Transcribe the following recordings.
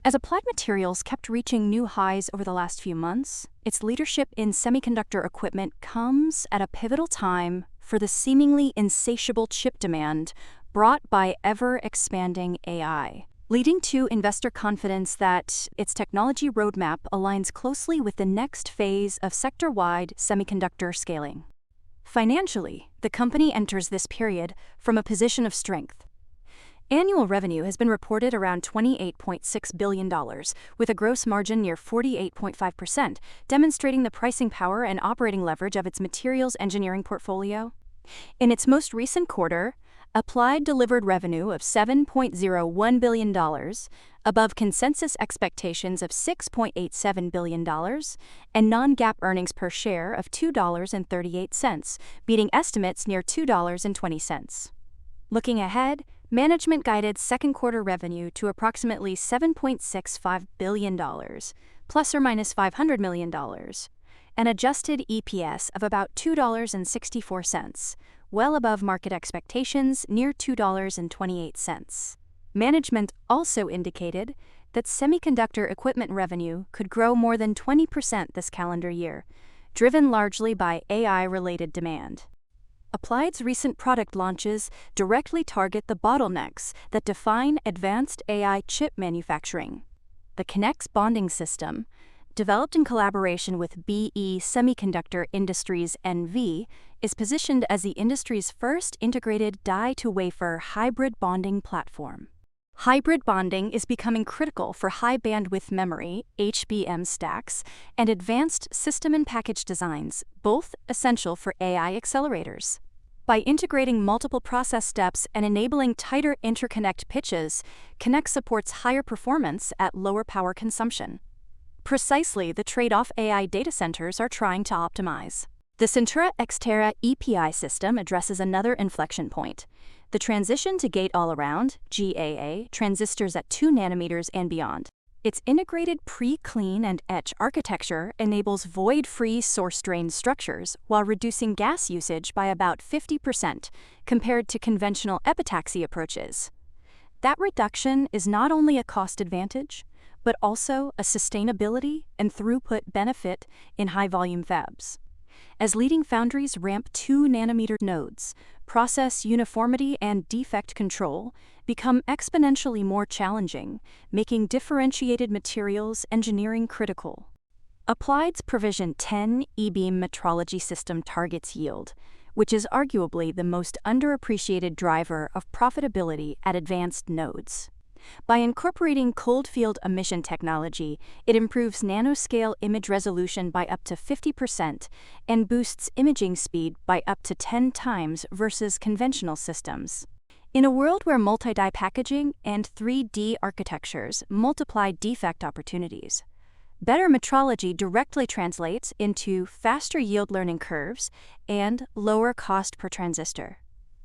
As Applied Materials kept reaching new highs over the last few months, its leadership in semiconductor equipment comes at a pivotal time for the seemingly insatiable chip demand brought by ever-expanding AI, leading to investor confidence that its technology roadmap aligns closely with the next phase of sector-wide semiconductor scaling. Financially, the company enters this period from a position of strength. Annual revenue has been reported around $28.6 billion, with a gross margin near 48.5%, demonstrating the pricing power and operating leverage of its materials engineering portfolio. In its most recent quarter, Applied delivered revenue of $7.01 billion, above consensus expectations of $6.87 billion, and non-GAAP earnings per share of $2.38, beating estimates near $2.20. Looking ahead, management guided second quarter revenue to approximately $7.65 billion, plus or minus $500 million, an adjusted EPS of about $2.64, well above market expectations near $2.28. Management also indicated that semiconductor equipment revenue could grow more than 20% this calendar year, driven largely by AI-related demand. Applied's recent product launches directly target the bottlenecks that define advanced AI chip manufacturing. The Kinex bonding system, developed in collaboration with BE Semiconductor Industries NV, is positioned as the industry's first integrated die-to-wafer hybrid bonding platform. Hybrid bonding is becoming critical for high-bandwidth memory (HBM) stacks and advanced system-in-package designs, both essential for AI accelerators. By integrating multiple process steps and enabling tighter interconnect pitches, Kinex supports higher performance at lower power consumption. Precisely the trade-off AI data centers are trying to optimize. The Centura-Xterra EPI system addresses another inflection point: the transition to gate-all-around (GAA) transistors at 2 nanometers and beyond. Its integrated pre-clean and etch architecture enables void-free source-drain structures while reducing gas usage by about 50% compared to conventional epitaxy approaches. That reduction is not only a cost advantage, but also a sustainability and throughput benefit in high-volume fabs. As leading foundries ramp 2-nanometer nodes, process uniformity and defect control become exponentially more challenging, making differentiated materials engineering critical. Applied's Provision 10 e-beam metrology system targets yield, which is arguably the most underappreciated driver of profitability at advanced nodes. By incorporating cold field emission technology, it improves nanoscale image resolution by up to 50% and boosts imaging speed by up to 10 times versus conventional systems. In a world where multi-die packaging and 3D architectures multiply defect opportunities, better metrology directly translates into faster yield learning curves and lower cost per transistor.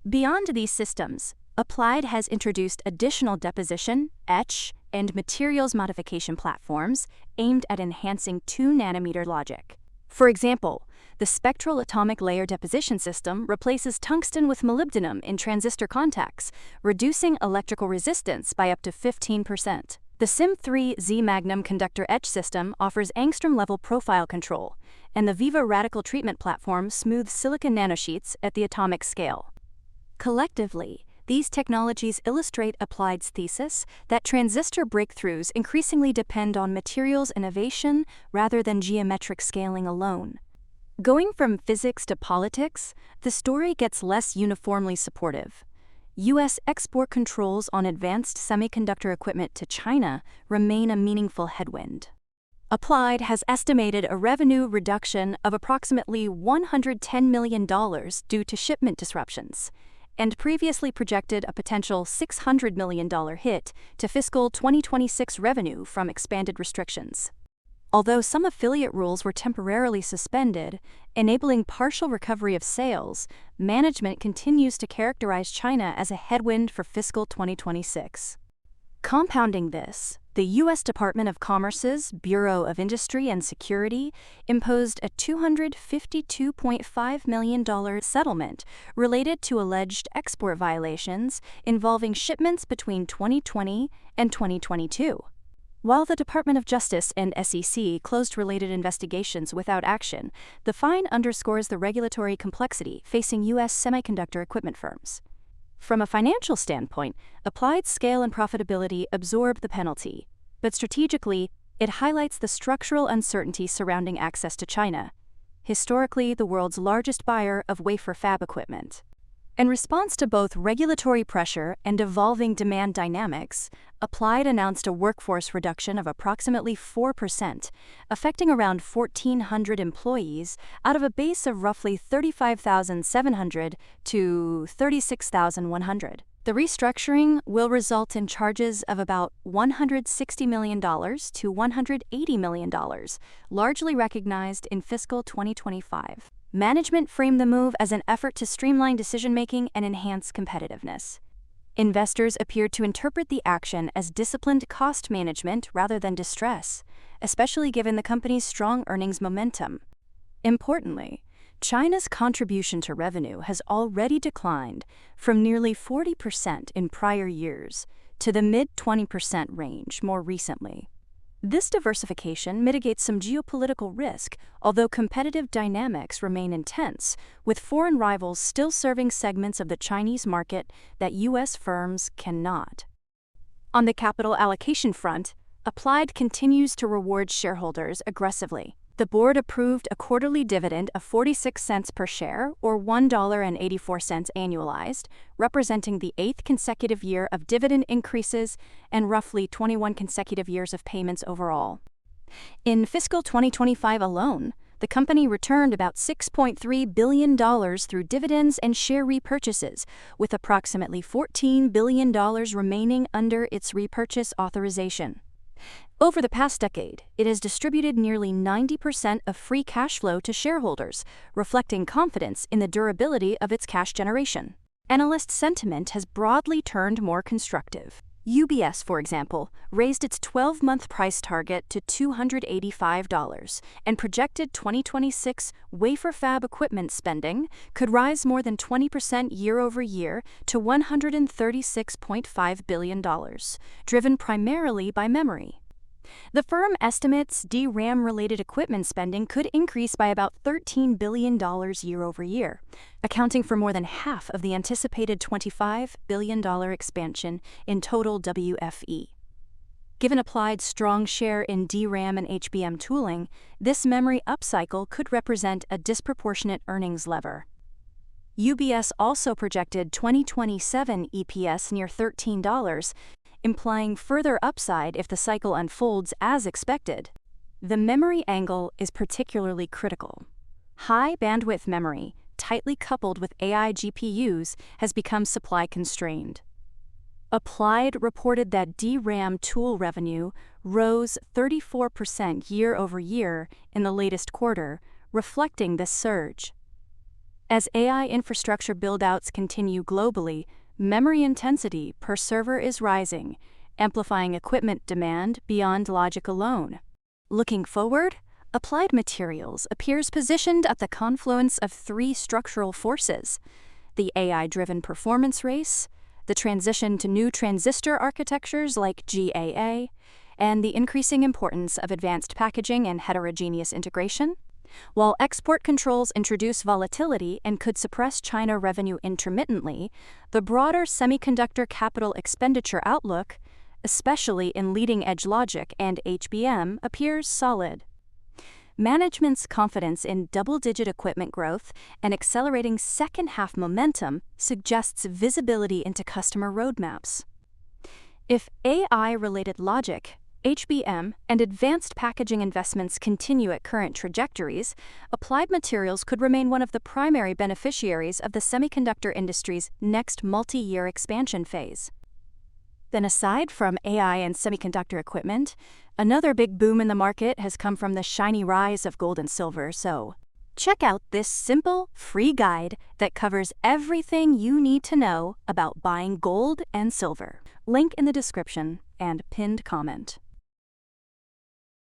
Beyond these systems, Applied has introduced additional deposition, etch, and materials modification platforms aimed at enhancing 2-nanometer logic. For example, the spectral atomic layer deposition system replaces tungsten with molybdenum in transistor contacts, reducing electrical resistance by up to 15%. The SIM3Z Magnum conductor etch system offers angstrom-level profile control, and the Viva radical treatment platform smooths silicon nanosheets at the atomic scale. Collectively, these technologies illustrate Applied's thesis that transistor breakthroughs increasingly depend on materials innovation rather than geometric scaling alone. Going from physics to politics, the story gets less uniformly supportive. U.S. export controls on advanced semiconductor equipment to China remain a meaningful headwind. Applied has estimated a revenue reduction of approximately $110 million due to shipment disruptions, and previously projected a potential $600 million hit to fiscal 2026 revenue from expanded restrictions. Although some affiliate rules were temporarily suspended, enabling partial recovery of sales, management continues to characterize China as a headwind for fiscal 2026. Compounding this, the U.S. Department of Commerce's Bureau of Industry and Security imposed a $252.5 million settlement related to alleged export violations involving shipments between 2020 and 2022. While the Department of Justice and SEC closed related investigations without action, the fine underscores the regulatory complexity facing U.S. semiconductor equipment firms. From a financial standpoint, Applied's scale and profitability absorb the penalty, but strategically, it highlights the structural uncertainty surrounding access to China, historically the world's largest buyer of wafer fab equipment. In response to both regulatory pressure and evolving demand dynamics, Applied announced a workforce reduction of approximately 4%, affecting around 1,400 employees out of a base of roughly 35,700 to 36,100. The restructuring will result in charges of about $160 million to $180 million, largely recognized in fiscal 2025. Management framed the move as an effort to streamline decision-making and enhance competitiveness. Investors appeared to interpret the action as disciplined cost management rather than distress, especially given the company's strong earnings momentum. Importantly, China's contribution to revenue has already declined from nearly 40% in prior years to the mid-20% range more recently. This diversification mitigates some geopolitical risk, although competitive dynamics remain intense, with foreign rivals still serving segments of the Chinese market that U.S. firms cannot. On the capital allocation front, Applied continues to reward shareholders aggressively. The board approved a quarterly dividend of 46 cents per share, or $1.84 annualized, representing the 8th consecutive year of dividend increases and roughly 21 consecutive years of payments overall. In fiscal 2025 alone, the company returned about $6.3 billion through dividends and share repurchases, with approximately $14 billion remaining under its repurchase authorization. Over the past decade, it has distributed nearly 90% of free cash flow to shareholders, reflecting confidence in the durability of its cash generation. Analyst sentiment has broadly turned more constructive. UBS, for example, raised its 12-month price target to $285 and projected 2026 wafer fab equipment spending could rise more than 20% year-over-year to $136.5 billion, driven primarily by memory. The firm estimates DRAM-related equipment spending could increase by about $13 billion year-over-year, accounting for more than half of the anticipated $25 billion expansion in total WFE. Given Applied's strong share in DRAM and HBM tooling, this memory upcycle could represent a disproportionate earnings lever. UBS also projected 2027 EPS near $13, implying further upside if the cycle unfolds as expected. The memory angle is particularly critical. High bandwidth memory, tightly coupled with AI GPUs, has become supply constrained. Applied reported that DRAM tool revenue rose 34% year-over-year in the latest quarter, reflecting this surge. As AI infrastructure build-outs continue globally, memory intensity per server is rising, amplifying equipment demand beyond logic alone. Looking forward, Applied Materials appears positioned at the confluence of three structural forces: the AI-driven performance race, the transition to new transistor architectures like GAA, and the increasing importance of advanced packaging and heterogeneous integration. While export controls introduce volatility and could suppress China revenue intermittently, the broader semiconductor capital expenditure outlook, especially in leading-edge logic and HBM, appears solid. Management's confidence in double-digit equipment growth and accelerating second-half momentum suggests visibility into customer roadmaps. If AI-related logic, HBM, and advanced packaging investments continue at current trajectories, Applied Materials could remain one of the primary beneficiaries of the semiconductor industry's next multi-year expansion phase. Then, aside from AI and semiconductor equipment, another big boom in the market has come from the shiny rise of gold and silver, so check out this simple, free guide that covers everything you need to know about buying gold and silver. Link in the description and pinned comment.